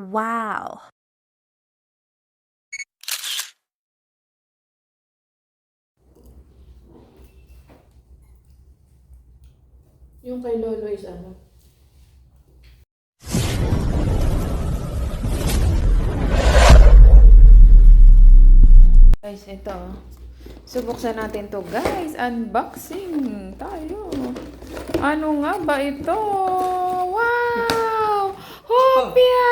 Wow! Yung kay Lolo is ano? Guys, ito. Subuksan natin to guys. Unboxing tayo. Ano nga ba ito? Wow! Hopia!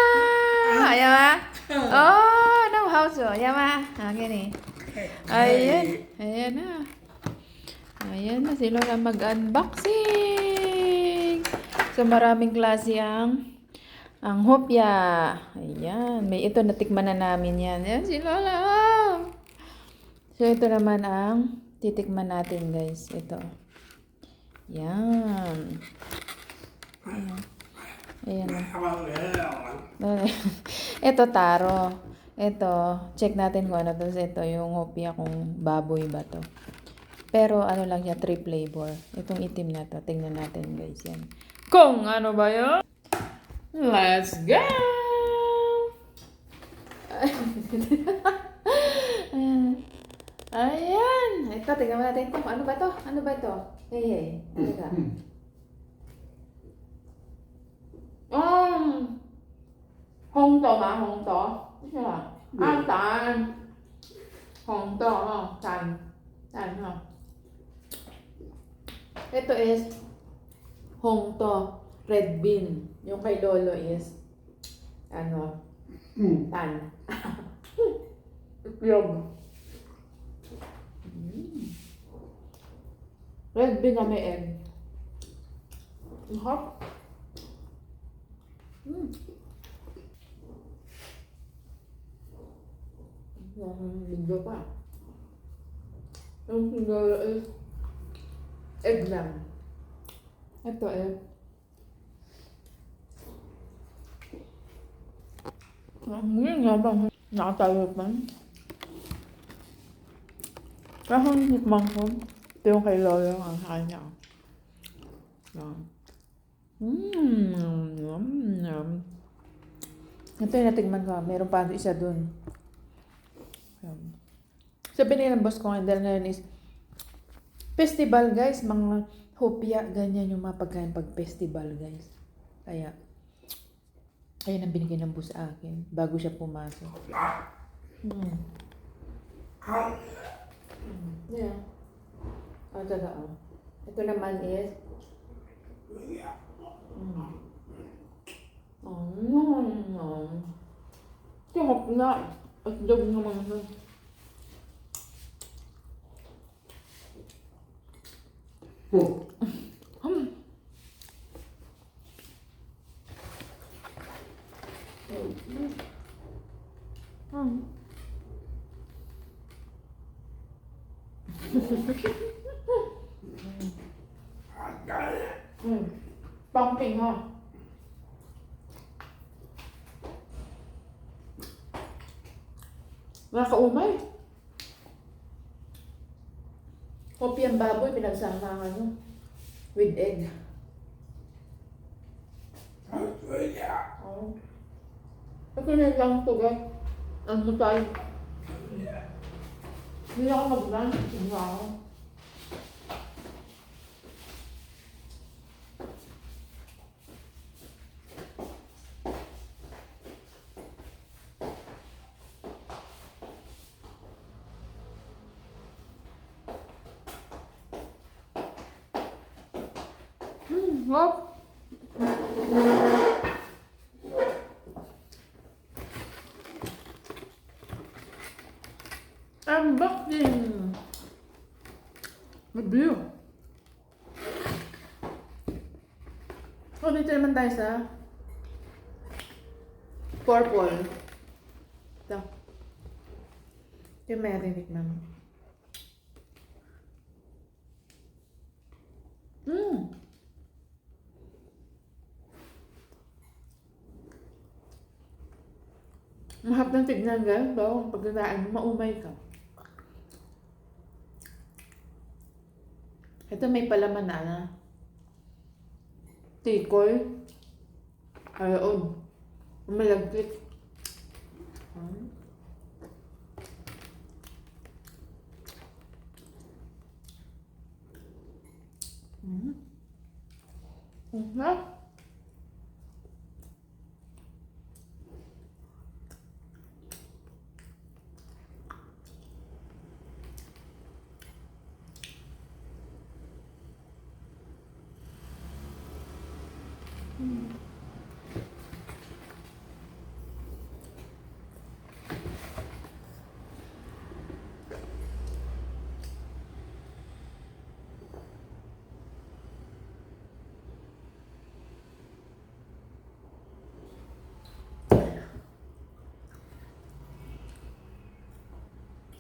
Ayan ba? Oh, no house. Ayan ba? Gani. Ayan. Ayan na. Ayan na. Si Lola mag-unboxing. So, maraming klase ang hopya. Ayan. May ito, natikman na namin yan. Ayan si Lola. So, ito naman ang titikman natin, guys. Ito. Yan. Ayan. Ayan. Ito, taro. Ito, check natin kung ano to. Ito, yung hopya kung baboy ba to. Pero, ano lang siya, 3 flavor. Itong itim na to. Tingnan natin, guys. Yan. Kung ano ba yun? Let's go! Ayan. Ito, tingnan natin ito. Ano ba to? Ano ba to? Hey. Teka. Hong to ba? Hong to? Ano ba? Tan. Hong to, Tan. Tan, Ito is Hong to. Red bean. Yung kay Lolo is Tan. Itlog. Red bean na may egg. Ang hot. Ligo pa. Yung siguro is egg lang. Ito egg. Ngayon nga bang nakatayo pa? Pero ang hikmang ko, ito yung kay Lolo ang sa kanya. Ito yung natigman ko. Meron pa isa dun. Sabi nila ng boss ko dahil ngayon is festival guys. Mga hopya, ganyan yung mga pagkain pag festival guys. Kaya, ayun ang binigay ng boss sa akin bago siya pumasok. Yeah. Ito naman is Tihok na. At dog naman ito. Pumping ha. Nakakaumay. Hopya ang baboy, pinagsama with egg. Ito na lang ito guys. Ano tayo? Hindi ako mag-lunch. Hindi ako. Hop. Unboxing. Review. Dito naman tayo sa purple. Ito. Ito yung may rinig naman. Mahap ng tignan guys. Bago pagkakain mo, maumay ka. Ito may palaman na tikoy, halood, Malagkit. Hmm. Mm. Mm.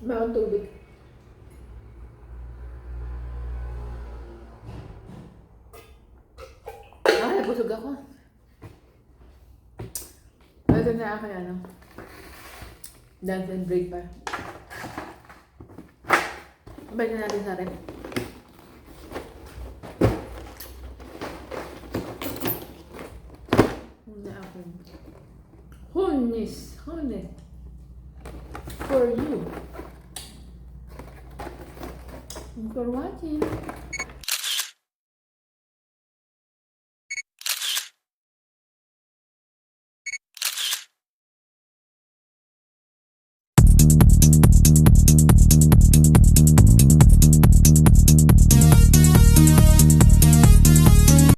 Meron tubig. Nabusog ako. Ito na akin ano. Dance and break pa. Balik na natin sa rep. Hindi ako. Hunis. Hunis. For you. Thanks for watching.